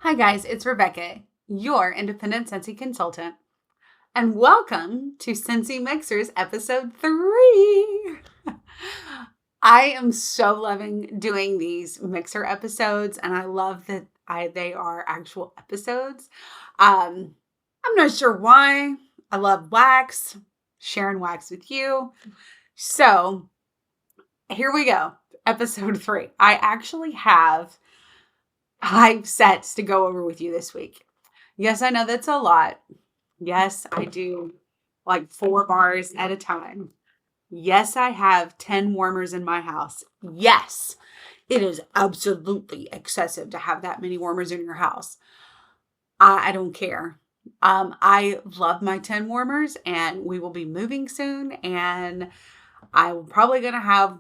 Hi guys, it's Rebecca, your independent Scentsy consultant, and welcome to Scentsy Mixers episode 3. I am so loving doing these mixer episodes, and I love that they are actual episodes. I'm not sure why. I love wax, sharing wax with you. So here we go, episode 3. I actually have 5 sets to go over with you this week. Yes, I know that's a lot. Yes, I do like 4 bars at a time. Yes, I have 10 warmers in my house. Yes, it is absolutely excessive to have that many warmers in your house. I don't care. I love my 10 warmers, and we will be moving soon, and I'm probably going to have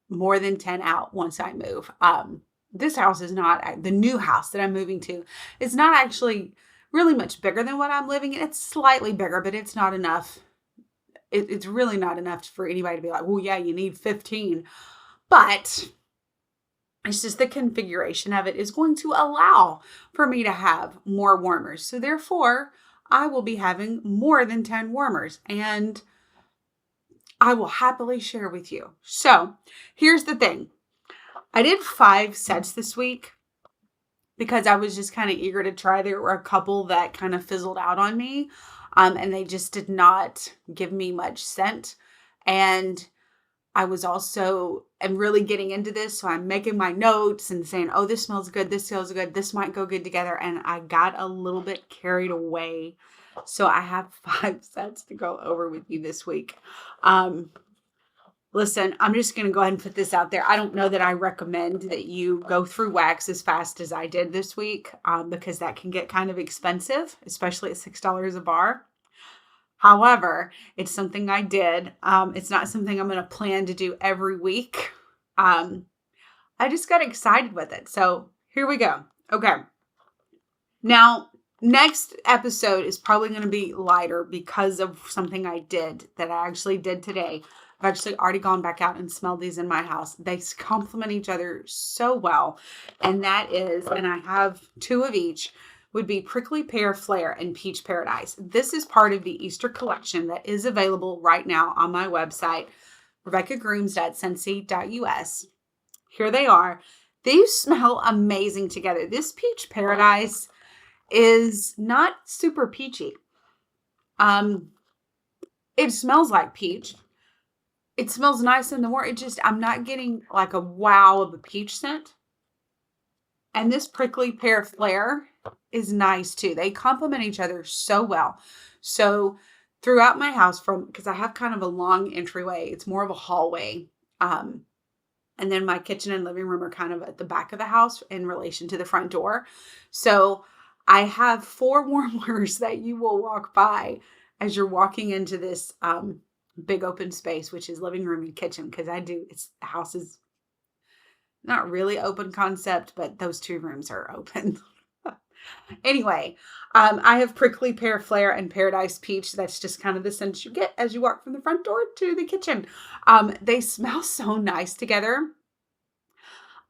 more than 10 out once I move. This house is not, the new house that I'm moving to is not actually really much bigger than what I'm living in. It's slightly bigger, but it's not enough. It's really not enough for anybody to be like, well, yeah, you need 15. But it's just the configuration of it is going to allow for me to have more warmers. So therefore, I will be having more than 10 warmers, and I will happily share with you. So here's the thing. I did 5 sets this week because I was just kind of eager to try. There were a couple that kind of fizzled out on me, and they just did not give me much scent. And I was also, I'm really getting into this, so I'm making my notes and saying, oh, this smells good, this smells good, this might go good together. And I got a little bit carried away. So I have 5 sets to go over with you this week. Listen, I'm just going to go ahead and put this out there. I don't know that I recommend that you go through wax as fast as I did this week, because that can get kind of expensive, especially at $6 a bar. However, it's something I did. It's not something I'm going to plan to do every week. I just got excited with it. So here we go. Okay. Now, next episode is probably going to be lighter because of something I did that I actually did today. I've actually already gone back out and smelled these in my house. They complement each other so well. And that is, and I have 2 of each, would be Prickly Pear Flare and Peach Paradise. This is part of the Easter collection that is available right now on my website, rebeccagrooms.scentsy.us. Here they are. These smell amazing together. This Peach Paradise is not super peachy. It smells like peach. It smells nice in the warm. I'm not getting like a wow of a peach scent. And this Prickly Pear Flare is nice too. They complement each other so well. So throughout my house, because I have kind of a long entryway, it's more of a hallway. And then my kitchen and living room are kind of at the back of the house in relation to the front door. So I have 4 warmers that you will walk by as you're walking into this big open space, which is living room and kitchen, because the house is not really open concept, but those 2 rooms are open. Anyway, I have Prickly Pear Flare and Paradise Peach. That's just kind of the scent you get as you walk from the front door to the kitchen. They smell so nice together.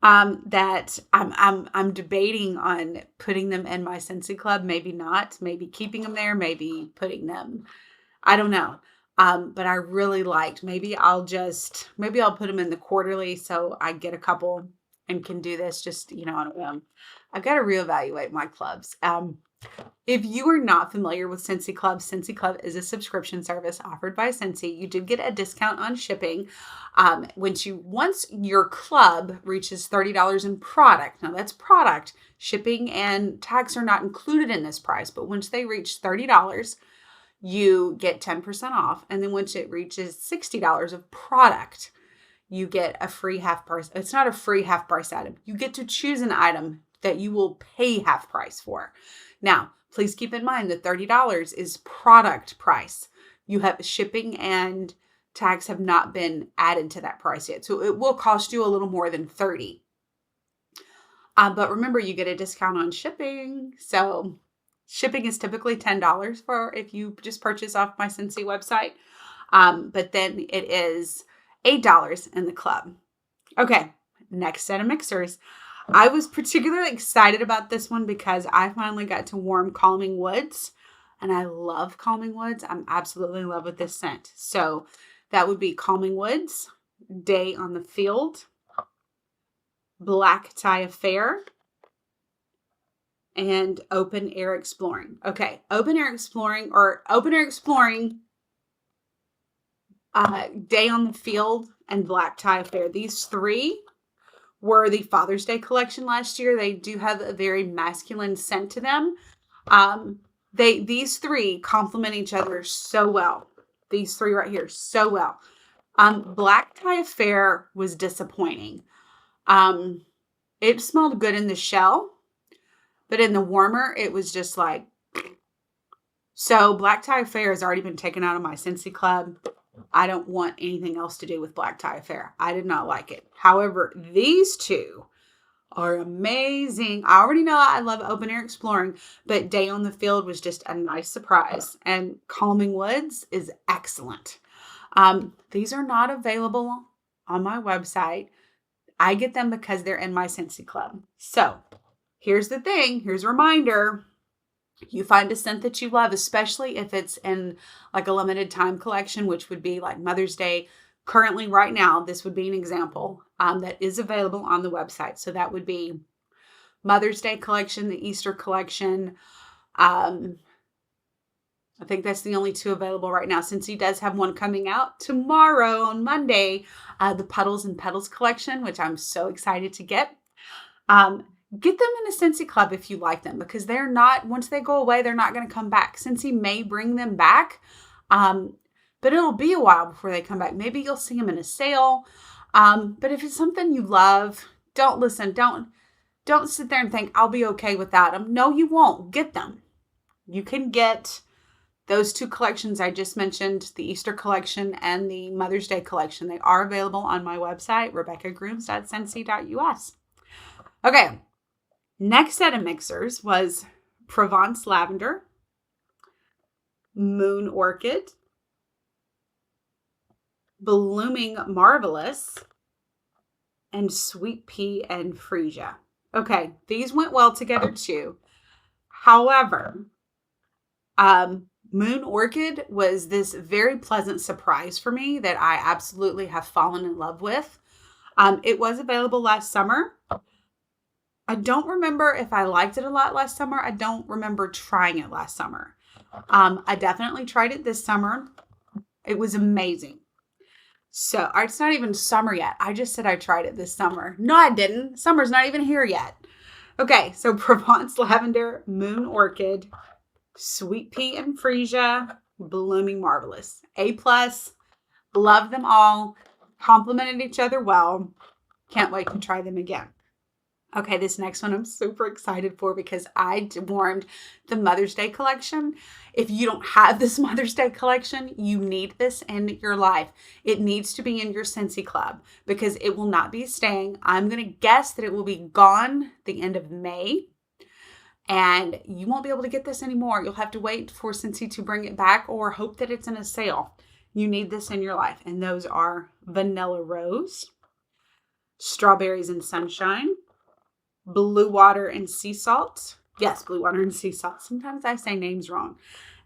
That I'm debating on putting them in my Scentsy Club. Maybe not. Maybe keeping them there. Maybe putting them. I don't know. But I really liked. Maybe I'll put them in the quarterly so I get a couple and can do this just on a whim. I've got to reevaluate my clubs. If you are not familiar with Scentsy Club is a subscription service offered by Scentsy. You did get a discount on shipping. Once your club reaches $30 in product, now that's product, shipping and tax are not included in this price, but once they reach $30, you get 10% off. And then once it reaches $60 of product, you get a free half price. It's not a free half price item. You get to choose an item that you will pay half price for. Now, please keep in mind that $30 is product price. You have shipping and tax have not been added to that price yet. So it will cost you a little more than $30. But remember, you get a discount on shipping. So shipping is typically $10 for if you just purchase off my Scentsy website. But then it is $8 in the club. Okay, next set of mixers. I was particularly excited about this one because I finally got to warm Calming Woods, and I love Calming Woods. I'm absolutely in love with this scent. So that would be Calming Woods, Day on the Field, Black Tie Affair, and Open Air Exploring. Okay, Open Air Exploring, Day on the Field, and Black Tie Affair. These three were the Father's Day collection last year. They do have a very masculine scent to them. These three complement each other so well. These three right here, so well. Black Tie Affair was disappointing. It smelled good in the shell, but in the warmer, it was just like, so Black Tie Affair has already been taken out of my Scentsy Club. I don't want anything else to do with Black Tie Affair. I did not like it. However, these two are amazing. I already know I love Open Air Exploring, but Day on the Field was just a nice surprise. And Calming Woods is excellent. These are not available on my website. I get them because they're in my Scentsy Club. So here's the thing. Here's a reminder. You find a scent that you love, especially if it's in like a limited time collection, which would be like Mother's Day. Currently, right now, this would be an example that is available on the website. So that would be Mother's Day collection, the Easter collection. I think that's the only two available right now, since he does have one coming out tomorrow on Monday, the Puddles and Petals collection, which I'm so excited to get. Get them in a Scentsy Club if you like them, because they're not, once they go away, they're not going to come back. Scentsy may bring them back, but it'll be a while before they come back. Maybe you'll see them in a sale. But if it's something you love, don't sit there and think, I'll be okay without them. No, you won't. Get them. You can get those two collections I just mentioned, the Easter collection and the Mother's Day collection. They are available on my website, rebeccagrooms.scentsy.us. Okay. Next set of mixers was Provence Lavender, Moon Orchid, Blooming Marvelous, and Sweet Pea and Freesia. Okay, these went well together too. However, Moon Orchid was this very pleasant surprise for me that I absolutely have fallen in love with. It was available last summer. I don't remember if I liked it a lot last summer. I don't remember trying it last summer. I definitely tried it this summer. It was amazing. So it's not even summer yet. I just said I tried it this summer. No, I didn't. Summer's not even here yet. Okay, so Provence Lavender, Moon Orchid, Sweet Pea and Freesia, Blooming Marvelous. A+. Love them all. Complemented each other well. Can't wait to try them again. Okay, this next one I'm super excited for because I warmed the Mother's Day collection. If you don't have this Mother's Day collection, you need this in your life. It needs to be in your Scentsy Club because it will not be staying. I'm going to guess that it will be gone the end of May. And you won't be able to get this anymore. You'll have to wait for Scentsy to bring it back or hope that it's in a sale. You need this in your life. And those are Vanilla Rose, Strawberries and Sunshine, Blue Water and Sea Salt. Yes, Blue Water and Sea Salt. Sometimes I say names wrong.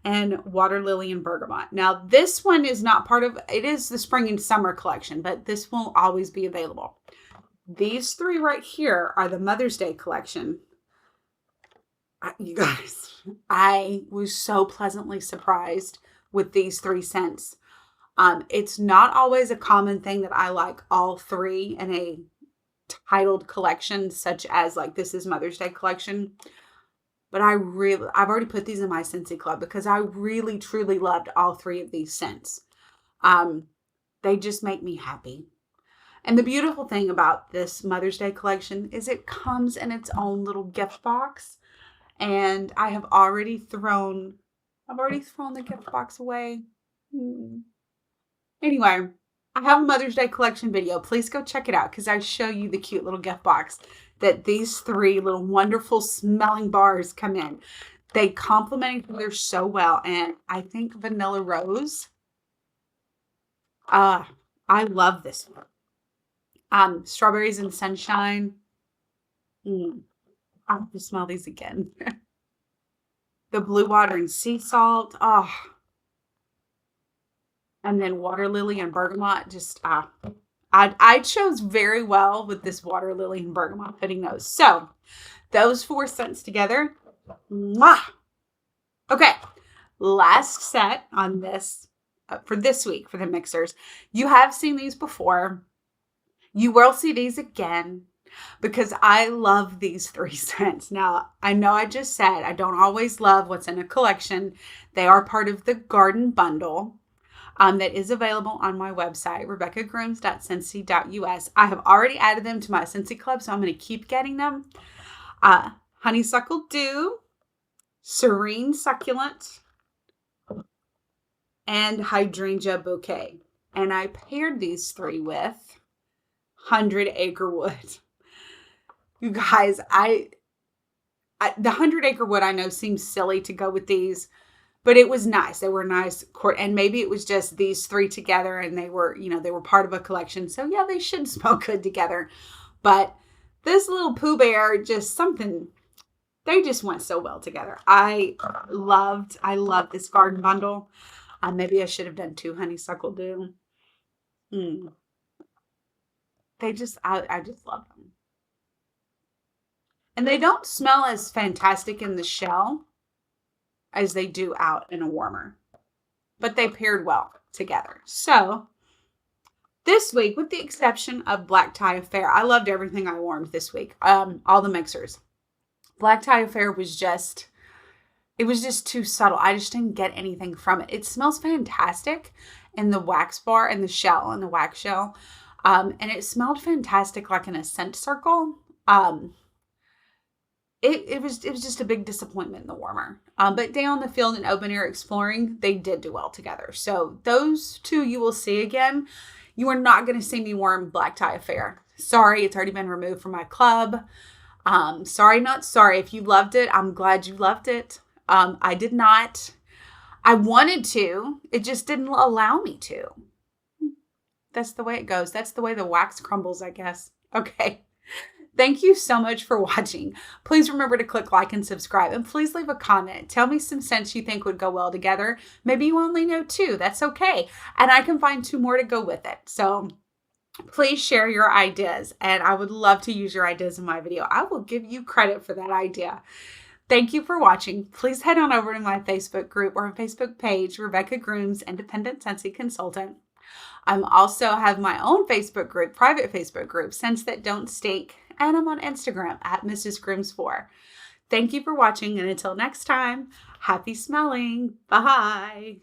And Water Lily and Bergamot. Now, this one is not part of, it is the spring and summer collection, but this will always be available. These three right here are the Mother's Day collection. You guys, I was so pleasantly surprised with these three scents. It's not always a common thing that I like all three in a titled collection, such as like this is Mother's Day collection. But I've already put these in my Scentsy Club because I really, truly loved all three of these scents. They just make me happy. And the beautiful thing about this Mother's Day collection is it comes in its own little gift box. And I have already thrown the gift box away. Anyway, I have a Mother's Day collection video. Please go check it out because I show you the cute little gift box that these three little wonderful smelling bars come in. They complement each other so well. And I think Vanilla Rose, I love this one. Strawberries and Sunshine. I have to smell these again. The blue water and sea salt. Oh, and then water lily and bergamot. Just I chose very well with this water lily and bergamot putting those. So those 4 scents together. Mwah! Okay, last set on this for this week for the mixers. You have seen these before. You will see these again because I love these 3 scents. Now, I know I just said I don't always love what's in a collection. They are part of the garden bundle that is available on my website, rebeccagrooms.scentsy.us. I have already added them to my Scentsy Club, so I'm going to keep getting them. Honeysuckle Dew, Serene Succulent, and Hydrangea Bouquet. And I paired these 3 with 100 Acre Wood. You guys, the 100 Acre Wood I know seems silly to go with these, but it was nice. They were nice. And maybe it was just these 3 together and they were, they were part of a collection. So yeah, they should smell good together. But this little Pooh Bear, just something, they just went so well together. I love this garden bundle. Maybe I should have done 2 Honeysuckle Dew. They just, I just love them. And they don't smell as fantastic in the shell as they do out in a warmer. But they paired well together. So, this week, with the exception of Black Tie Affair, I loved everything I warmed this week. All the mixers. Black Tie Affair was just, it was just too subtle. I just didn't get anything from it. It smells fantastic in the wax bar and the shell, in the wax shell. And it smelled fantastic like in a scent circle. It was just a big disappointment in the warmer. But day on the field and open air exploring, they did do well together. So those 2 you will see again. You are not going to see me warm Black Tie Affair. Sorry, it's already been removed from my club. Sorry, not sorry. If you loved it, I'm glad you loved it. I did not. I wanted to. It just didn't allow me to. That's the way it goes. That's the way the wax crumbles, I guess. Okay. Thank you so much for watching. Please remember to click like and subscribe. And please leave a comment. Tell me some scents you think would go well together. Maybe you only know 2. That's okay. And I can find 2 more to go with it. So please share your ideas. And I would love to use your ideas in my video. I will give you credit for that idea. Thank you for watching. Please head on over to my Facebook group or Facebook page, Rebecca Grooms, Independent Scentsy Consultant. I also have my own Facebook group, private Facebook group, Scents That Don't Stink. And I'm on Instagram at Mrs. Grooms4. Thank you for watching. And until next time, happy smelling. Bye.